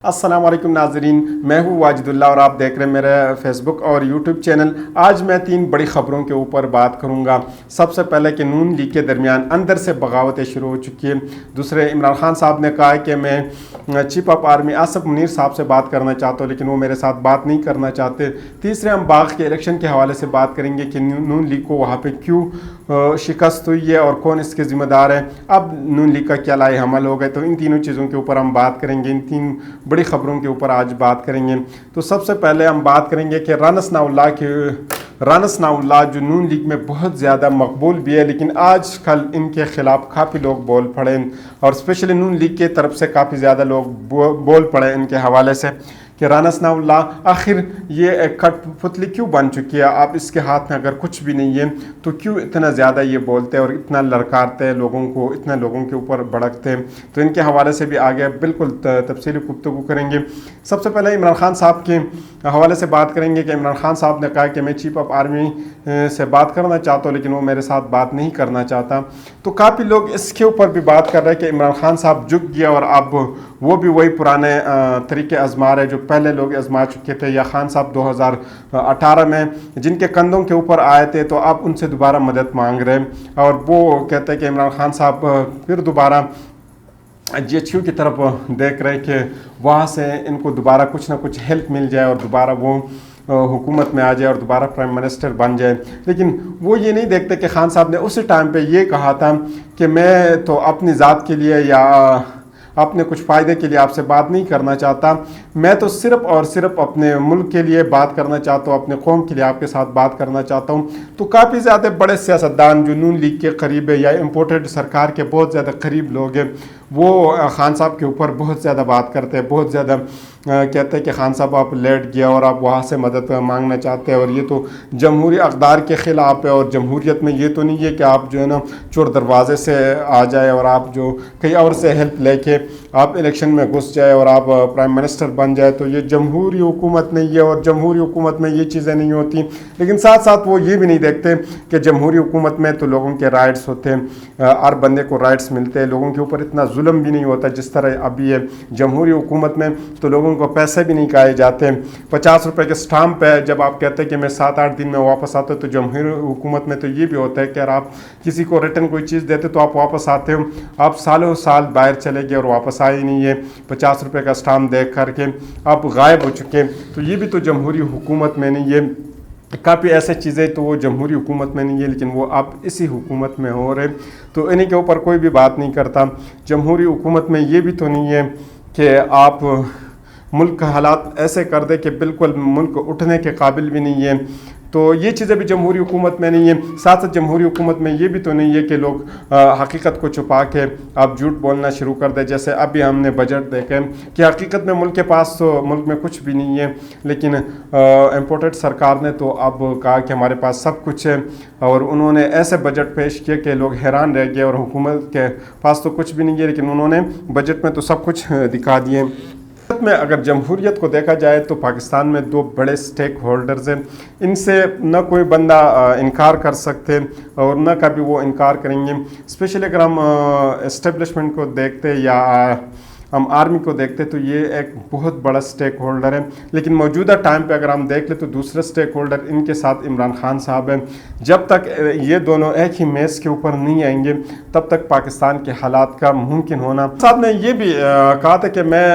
السلام علیکم ناظرین، میں ہوں واجد اللہ اور آپ دیکھ رہے ہیں میرے فیس بک اور یوٹیوب چینل۔ آج میں 3 بڑی خبروں کے اوپر بات کروں گا۔ سب سے پہلے کہ نون لیگ کے درمیان اندر سے بغاوتیں شروع ہو چکی ہیں۔ دوسرے، عمران خان صاحب نے کہا ہے کہ میں chief of army Asif Munir صاحب سے بات کرنا چاہتا ہوں لیکن وہ میرے ساتھ بات نہیں کرنا چاہتے۔ تیسرے، ہم باغ کے الیکشن کے حوالے سے بات کریں گے کہ نون لیگ کو وہاں پہ کیوں شکست ہوئی ہے اور کون اس کے ذمہ دار ہے، اب نون لیگ کا کیا لائے حمل ہو گئے۔ تو ان تینوں چیزوں کے اوپر ہم بات کریں گے، ان 3 بڑی خبروں کے اوپر آج بات کریں گے۔ تو سب سے پہلے ہم بات کریں گے کہ رانا ثناء اللہ جو نون لیگ میں بہت زیادہ مقبول بھی ہے، لیکن آج کل ان کے خلاف کافی لوگ بول پڑے اور اسپیشلی نون لیگ کے طرف سے کافی زیادہ لوگ بول پڑے ان کے حوالے سے کہ رانا ثناء اللہ آخر یہ ایک کٹ پتلی کیوں بن چکی ہے، آپ اس کے ہاتھ میں اگر کچھ بھی نہیں ہے تو کیوں اتنا زیادہ یہ بولتے ہیں اور اتنا لڑکارتے ہیں لوگوں کو، اتنے لوگوں کے اوپر بھڑکتے ہیں۔ تو ان کے حوالے سے بھی آگے بالکل تفصیلی گفتگو کریں گے۔ سب سے پہلے عمران خان صاحب کے حوالے سے بات کریں گے کہ عمران خان صاحب نے کہا کہ میں چیف آف آرمی سے بات کرنا چاہتا ہوں لیکن وہ میرے ساتھ بات نہیں کرنا چاہتا۔ تو کافی لوگ اس کے اوپر بھی بات کر رہے ہیں کہ عمران خان صاحب جھک گیا اور اب وہ بھی وہی پرانے طریقے آزما رہے جو پہلے لوگ آزما چکے تھے، یا خان صاحب 2018 میں جن کے کندھوں کے اوپر آئے تھے تو اب ان سے دوبارہ مدد مانگ رہے ہیں، اور وہ کہتے ہیں کہ عمران خان صاحب پھر دوبارہ جی ایچ کیو کی طرف دیکھ رہے کہ وہاں سے ان کو دوبارہ کچھ نہ کچھ ہیلپ مل جائے اور دوبارہ وہ حکومت میں آ جائے اور دوبارہ پرائم منسٹر بن جائے۔ لیکن وہ یہ نہیں دیکھتے کہ خان صاحب نے اسی ٹائم پہ یہ کہا تھا کہ میں تو اپنی ذات کے لیے یا اپنے کچھ فائدے کے لیے آپ سے بات نہیں کرنا چاہتا، میں تو صرف اور صرف اپنے ملک کے لیے بات کرنا چاہتا ہوں، اپنے قوم کے لیے آپ کے ساتھ بات کرنا چاہتا ہوں۔ تو کافی زیادہ بڑے سیاستدان جو نون لیگ کے قریب ہے یا امپورٹڈ سرکار کے بہت زیادہ قریب لوگ ہیں، وہ خان صاحب کے اوپر بہت زیادہ بات کرتے ہیں، بہت زیادہ کہتے ہیں کہ خان صاحب آپ لیٹ گیا اور آپ وہاں سے مدد مانگنا چاہتے ہیں اور یہ تو جمہوری اقدار کے خلاف ہے، اور جمہوریت میں یہ تو نہیں ہے کہ آپ جو ہے نا چور دروازے سے آ جائے اور آپ جو کہیں اور سے ہیلپ لے کے آپ الیکشن میں گھس جائے اور آپ پرائم منسٹر بن جائے، تو یہ جمہوری حکومت نہیں ہے اور جمہوری حکومت میں یہ چیزیں نہیں ہوتی۔ لیکن ساتھ ساتھ وہ یہ بھی نہیں دیکھتے کہ جمہوری حکومت میں تو لوگوں کے رائٹس ہوتے ہیں، ہر بندے کو رائٹس ملتے ہیں، لوگوں کے اوپر اتنا ظلم بھی نہیں ہوتا جس طرح ابھی ہے۔ جمہوری حکومت میں تو لوگوں کو پیسے بھی نہیں کھائے جاتے، 50 روپے کے سٹامپ ہے، جب آپ کہتے ہیں کہ میں 7-8 دن میں واپس آتا ہوں، تو جمہوری حکومت میں تو یہ بھی ہوتا ہے کہ اگر آپ کسی کو ریٹن کوئی چیز دیتے تو آپ واپس آتے ہو، آپ سالوں سال باہر چلے گئے اور واپس آئے نہیں ہے، 50 روپے کا سٹامپ دیکھ کر کے آپ غائب ہو چکے۔ تو یہ بھی تو جمہوری حکومت میں نہیں ہے۔ کافی ایسے چیزیں تو وہ جمہوری حکومت میں نہیں ہے لیکن وہ اب اسی حکومت میں ہو رہے، تو انہیں کے اوپر کوئی بھی بات نہیں کرتا۔ جمہوری حکومت میں یہ بھی تو نہیں ہے کہ آپ ملک کا حالات ایسے کر دے کہ بالکل ملک اٹھنے کے قابل بھی نہیں ہے، تو یہ چیزیں بھی جمہوری حکومت میں نہیں ہے۔ ساتھ ساتھ جمہوری حکومت میں یہ بھی تو نہیں ہے کہ لوگ حقیقت کو چھپا کے آپ جھوٹ بولنا شروع کر دیں، جیسے ابھی ہم نے بجٹ دیکھے کہ حقیقت میں ملک کے پاس تو ملک میں کچھ بھی نہیں ہے، لیکن امپورٹڈ سرکار نے تو اب کہا کہ ہمارے پاس سب کچھ ہے، اور انہوں نے ایسے بجٹ پیش کیے کہ لوگ حیران رہ گئے، اور حکومت کے پاس تو کچھ بھی نہیں ہے لیکن انہوں نے بجٹ میں تو سب کچھ دکھا دیے۔ میں اگر جمہوریت کو دیکھا جائے تو پاکستان میں 2 بڑے سٹیک ہولڈرز ہیں، ان سے نہ کوئی بندہ انکار کر سکتے اور نہ کبھی وہ انکار کریں گے۔ اسپیشلی اگر ہم اسٹیبلشمنٹ کو دیکھتے یا ہم آرمی کو دیکھتے تو یہ ایک بہت بڑا سٹیک ہولڈر ہے، لیکن موجودہ ٹائم پہ اگر ہم دیکھ لیں تو دوسرے سٹیک ہولڈر ان کے ساتھ عمران خان صاحب ہیں۔ جب تک یہ دونوں ایک ہی میز کے اوپر نہیں آئیں گے تب تک پاکستان کے حالات کا ممکن ہونا۔ صاحب نے یہ بھی کہا تھا کہ میں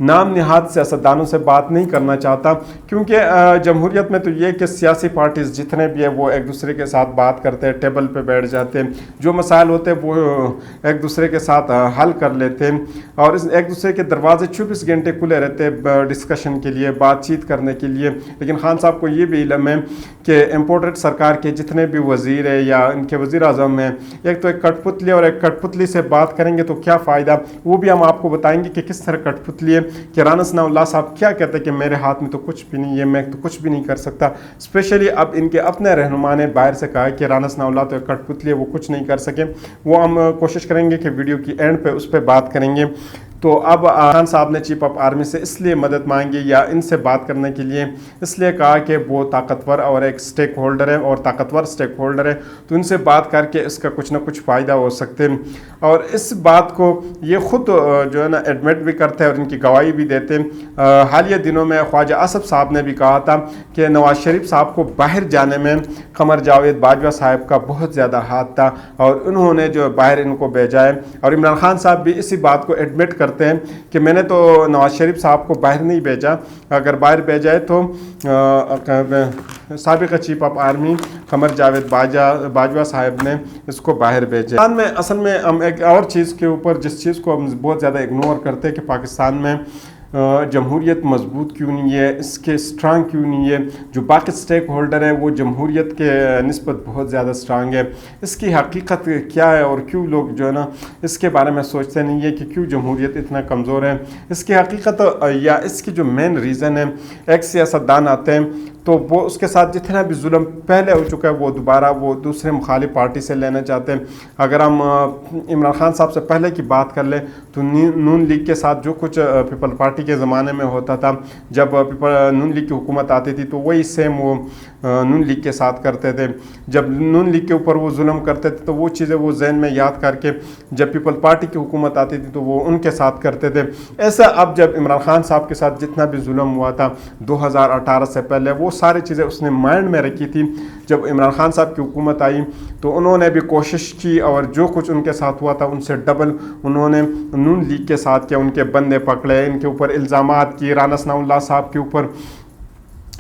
نام نہاد سیاستدانوں سے بات نہیں کرنا چاہتا، کیونکہ جمہوریت میں تو یہ کہ سیاسی پارٹیز جتنے بھی ہیں وہ ایک دوسرے کے ساتھ بات کرتے ہیں، ٹیبل پہ بیٹھ جاتے ہیں، جو مسائل ہوتے ہیں وہ ایک دوسرے کے ساتھ حل کر لیتے ہیں، اور ایک دوسرے کے دروازے 24 گھنٹے کھلے رہتے ہیں ڈسکشن کے لیے، بات چیت کرنے کے لیے۔ لیکن خان صاحب کو یہ بھی علم ہے کہ امپورٹڈ سرکار کے جتنے بھی وزیر ہیں یا ان کے وزیر اعظم ہیں، ایک تو ایک کٹ پتلی اور ایک کٹ پتلی سے بات کریں گے تو کیا فائدہ، وہ بھی ہم آپ کو بتائیں گے کہ کس طرح کٹ پتلی ہے، کہ رانا ثناء اللہ صاحب کیا کہتے ہیں کہ میرے ہاتھ میں تو کچھ بھی نہیں ہے، میں تو کچھ بھی نہیں کر سکتا۔ اسپیشلی اب ان کے اپنے رہنما نے باہر سے کہا کہ رانا ثناء اللہ تو کٹ پتلی ہے، وہ کچھ نہیں کر سکے۔ وہ ہم کوشش کریں گے کہ ویڈیو کی اینڈ پہ اس پہ بات کریں گے۔ तो अब खान साहब ने चीफ ऑफ आर्मी से इसलिए मदद मांगी या इनसे बात करने के लिए इसलिए कहा कि वो ताकतवर और एक स्टेक होल्डर है और ताकतवर स्टेक होल्डर है, तो इनसे बात करके इसका कुछ ना कुछ फ़ायदा हो सकते हैं। और इस बात को ये ख़ुद जो है ना एडमिट भी करते हैं और इनकी गवाही भी देते हैं। हालिया दिनों में ख्वाजा असफ साहब ने भी कहा था कि नवाज शरीफ साहब को बाहर जाने में कमर जावेद बाजवा साहब का बहुत ज़्यादा हाथ था और उन्होंने जो बाहर इनको भेजा है। और इमरान खान साहब भी इसी बात को एडमिट करते हैं कि मैंने तो नवाज शरीफ साहब को बाहर नहीं भेजा, अगर बाहर भेजा है तो साबिक़ chief of army Qamar Javed Bajwa साहब ने इसको बाहर भेजा। में असल में हम एक और चीज़ के ऊपर जिस चीज़ को हम बहुत ज़्यादा इग्नोर करते हैं कि पाकिस्तान में जमहूरियत मजबूत क्यों नहीं है, इसके स्ट्रांग क्यों नहीं है। जो बाकी स्टेक होल्डर है वो जमहूरियत के निस्बत बहुत ज़्यादा स्ट्रांग है। इसकी हकीकत क्या है और क्यों लोग जो है ना इसके बारे में सोचते नहीं है कि क्यों जमहूरियत इतना कमज़ोर है। इसकी हकीकत या इसकी जो मेन रीज़न है, एक सियासतदान आते हैं तो वो उसके साथ जितना भी जुल्म पहले हो चुका है वो दोबारा वो दूसरे मुखालिफ पार्टी से लेना चाहते हैं। अगर हम इमरान खान साहब से पहले की बात कर लें तो नून लीग के साथ जो कुछ पीपल पार्टी के ज़माने में होता था, जब नून लीग की हुकूमत आती थी तो वही सेम वो नून लीग के साथ करते थे। जब नून लीग के ऊपर वो जुल्म करते थे तो वो चीज़ें वो जहन में याद करके जब पीपल पार्टी की हुकूमत आती थी तो वो उनके साथ करते थे। ऐसा अब जब इमरान खान साहब के साथ जितना भी जुल्म हुआ था 2018 से पहले, वो सारी चीज़ें उसने माइंड में रखी थी। जब इमरान खान साहब की हुकूमत आई तो उन्होंने भी कोशिश की और जो कुछ उनके साथ हुआ था उनसे डबल उन्होंने नून लीग के साथ किया। उनके बंदे पकड़े, इनके ऊपर इल्ज़ामात किए। राना सनाउल्लाह साहब के ऊपर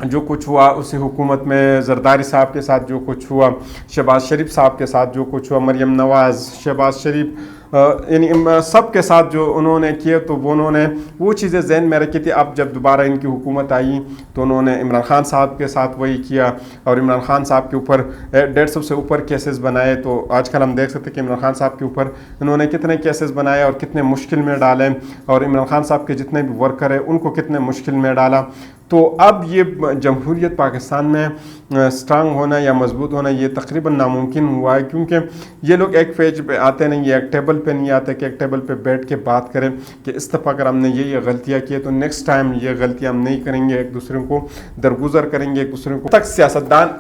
जो कुछ हुआ, उसी हुकूमत में जरदारी साहब के साथ जो कुछ हुआ, शहबाज शरीफ साहब के साथ जो कुछ हुआ, मरियम नवाज़, शहबाज शरीफ, यानी सब के साथ जो उन्होंने किए, तो वो उन्होंने वो चीज़ें जहन में रखी थी। अब जब दोबारा इनकी हुकूमत आई तो उन्होंने इमरान खान साहब के साथ वही किया और इमरान खान साहब के ऊपर 150 से ऊपर केसेस बनाए। तो आजकल हम देख सकते हैं कि इमरान खान साहब के ऊपर इन्होंने कितने केसेस बनाए और कितने मुश्किल में डाले, और इमरान खान साहब के जितने भी वर्कर हैं उनको कितने मुश्किल में डाला। तो अब ये जमहूरियत पाकिस्तान में स्ट्रांग होना या मजबूत होना ये तकरीबन नामुमकिन हुआ है, क्योंकि ये लोग एक पेज पे आते नहीं, एक टेबल पे नहीं आते कि एक टेबल पे बैठ के बात करें कि इस दफ़ा अगर हमने ये गलतियाँ की तो नेक्स्ट टाइम ये गलतियाँ हम नहीं करेंगे। एक दूसरे को दरगुजर करेंगे, एक दूसरे को तक सियासतदान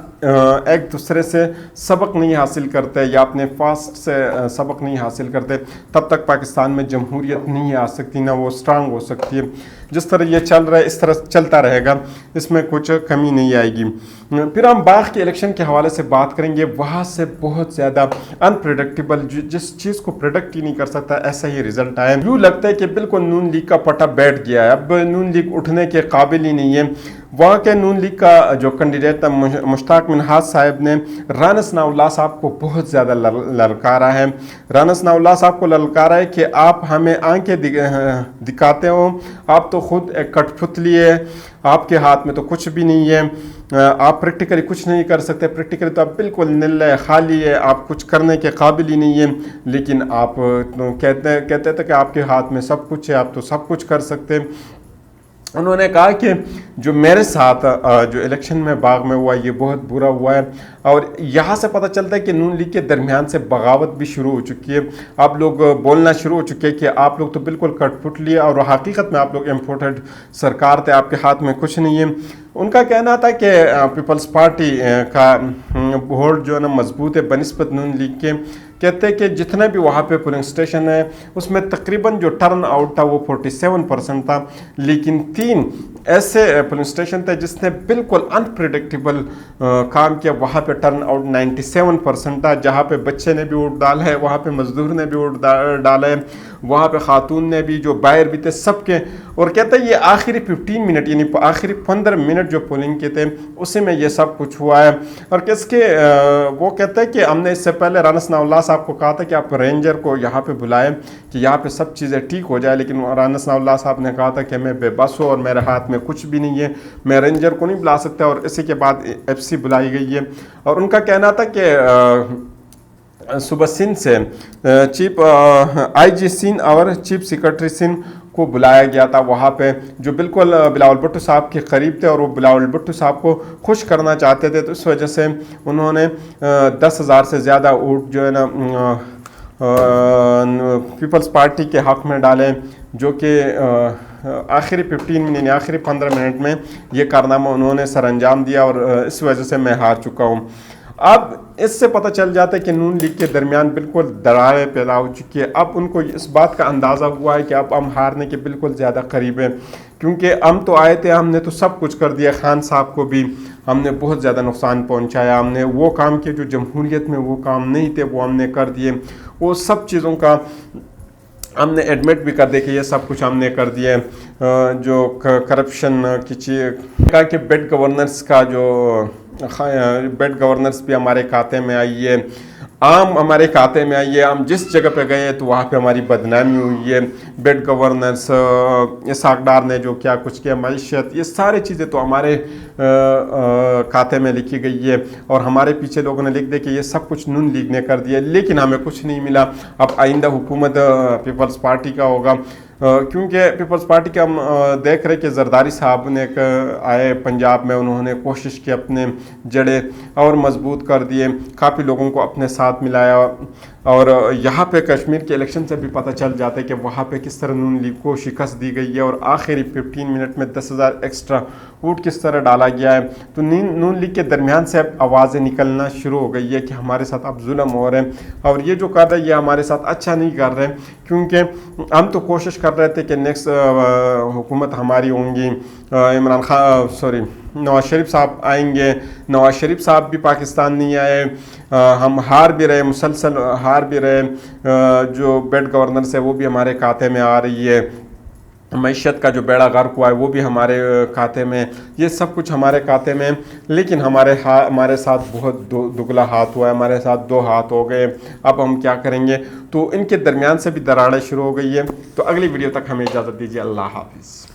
एक दूसरे से सबक नहीं हासिल करते या अपने फास्ट से सबक नहीं हासिल करते, तब तक पाकिस्तान में जमहूरियत नहीं आ सकती, ना वो स्ट्रांग हो सकती है। जिस तरह ये चल रहा है इस तरह चलता रहेगा, इसमें कुछ कमी नहीं आएगी। फिर हम बाग के इलेक्शन के हवाले से बात करेंगे। वहाँ से बहुत ज़्यादा अनप्रेडिक्टेबल, जिस चीज़ को प्रेडिक्ट ही नहीं कर सकता ऐसा ही रिजल्ट आया। यूँ लगता है कि बिल्कुल नून लीग का पट्टा बैठ गया है, अब नून लीग उठने के काबिल ही नहीं है। वहाँ के नून लीग का जो कैंडिडेट था मुश्ताक मिनहाज साहब ने राना सनाउल्लाह साहब को बहुत ज़्यादा ललकारा है। राना सनाउल्लाह साहब को ललकारा है कि आप हमें आंखें दिखाते हो, आप तो खुद एक कठपुतली है, आपके हाथ में तो कुछ भी नहीं है, आप प्रैक्टिकली कुछ नहीं कर सकते, प्रैक्टिकली तो आप बिल्कुल नील है, खाली है, आप कुछ करने के काबिल ही नहीं है। लेकिन आप तो कहते थे कि आपके हाथ में सब कुछ है, आप तो सब कुछ कर सकते हैं। उन्होंने कहा कि जो मेरे साथ जो इलेक्शन में बाग में हुआ ये बहुत बुरा हुआ है, और यहाँ से पता चलता है कि नून लीग के दरमियान से बगावत भी शुरू हो चुकी है। आप लोग बोलना शुरू हो चुके हैं कि आप लोग तो बिल्कुल कठपुतली है और हकीकत में आप लोग इम्पोर्टेड सरकार थे, आपके हाथ में कुछ नहीं है। उनका कहना था कि पीपल्स पार्टी का वोट जो है ना मजबूत है बनिस्बत नून लीग के। कहते हैं कि जितने भी वहाँ पे पोलिंग स्टेशन है उसमें तकरीबन जो टर्न आउट था वो 47% था, लेकिन 3 ऐसे पोलिंग स्टेशन थे जिसने बिल्कुल अनप्रेडिक्टेबल काम किया। वहाँ पे टर्न आउट 97% था, जहाँ पे बच्चे ने भी वोट डाला है, वहाँ पे मजदूर ने भी वोट डाला है, वहाँ पे खातून ने भी, जो बाहर भी थे सबके। और कहते हैं ये आखिरी 15 मिनट यानी आखिरी 15 मिनट जो पोलिंग के थे उसी में ये सब कुछ हुआ है। और किसके वो कहते हैं कि हमने इससे पहले राना सनाउल्लाह साहब को कहा था कि आप रेंजर को यहाँ पे बुलाएं कि यहाँ पे सब चीज़ें ठीक हो जाए, लेकिन राना सनाउल्लाह साहब ने कहा था कि मैं बेबस हूँ और मेरे हाथ में कुछ भी नहीं है, मैं रेंजर को नहीं बुला सकता। और इसी के बाद FC बुलाई गई है। और उनका कहना था कि सुबह सिंध से चीफ IG सिंध और चीफ सेक्रेटरी सिंध को बुलाया गया था वहाँ पे, जो बिल्कुल बिलावल भुट्टो साहब के करीब थे और वो बिलावल भुट्टो साहब को खुश करना चाहते थे। तो इस वजह से उन्होंने 10,000 से ज़्यादा वोट जो है ना पीपल्स पार्टी के हक़ में डालें, जो कि आखिरी 15 मिनट यानी आखिरी 15 मिनट में ये कारनामा उन्होंने सर अंजाम दिया और इस वजह से मैं हार चुका हूँ। अब इससे पता चल जाता है कि नून लीग के दरमियान बिल्कुल दरारें पैदा हो चुकी है। अब उनको इस बात का अंदाज़ा हुआ है कि अब हम हारने के बिल्कुल ज़्यादा करीब हैं, क्योंकि हम तो आए थे, हमने तो सब कुछ कर दिया। खान साहब को भी हमने बहुत ज़्यादा नुकसान पहुंचाया, हमने वो काम किए जो जमहूरियत में वो काम नहीं थे, वो हमने कर दिए। वो सब चीज़ों का हमने एडमिट भी कर दिया कि ये सब कुछ हमने कर दिया। जो करप्शन की चीज़ का कि बेड गवर्नेंस का जो बेड गवर्नेंस भी हमारे खाते में आई है, आम हमारे खाते में आई है। हम जिस जगह पे गए तो वहाँ पे हमारी बदनामी हुई है। बेड गवर्नेंस, सागडार ने जो क्या कुछ किया, मईशत, ये सारी चीज़ें तो हमारे खाते में लिखी गई है और हमारे पीछे लोगों ने लिख दिया कि ये सब कुछ नून लीग ने कर दिया, लेकिन हमें कुछ नहीं मिला। अब आइंदा हुकूमत पीपल्स पार्टी का होगा, क्योंकि पीपल्स पार्टी के हम देख रहे कि जरदारी साहब ने आए पंजाब में, उन्होंने कोशिश की अपने जड़ें और मजबूत कर दिए, काफ़ी लोगों को अपने साथ मिलाया। और यहाँ पे कश्मीर के इलेक्शन से भी पता चल जाता है कि वहाँ पे किस तरह नून लीग को शिकस्त दी गई है और आखिरी 15 मिनट में 10,000 एक्स्ट्रा वोट किस तरह डाला गया है। तो नून लीग के दरमियान से अब आवाज़ें निकलना शुरू हो गई है कि हमारे साथ अब जुल्म हो रहे हैं और ये जो कर रहे हैं ये हमारे साथ अच्छा नहीं कर रहे हैं, क्योंकि हम तो कोशिश कर रहे थे कि नेक्स्ट हुकूमत हमारी होंगी, इमरान खान नवाज शरीफ साहब आएंगे। नवाज शरीफ साहब भी पाकिस्तान नहीं आए, हम हार भी रहे, मुसलसल हार भी रहे। जो बेड गवर्नेंस है वो भी हमारे खाते में आ रही है, मईशत का जो बेड़ा गर्क हुआ है वो भी हमारे खाते में, ये सब कुछ हमारे खाते में। लेकिन हमारे साथ बहुत दुगला हाथ हुआ है, हमारे साथ 2 हाथ हो गए। अब हम क्या करेंगे? तो इनके दरमियान से भी दरारें शुरू हो गई है। तो अगली वीडियो तक हमें इजाज़त दीजिए। अल्लाह हाफिज़।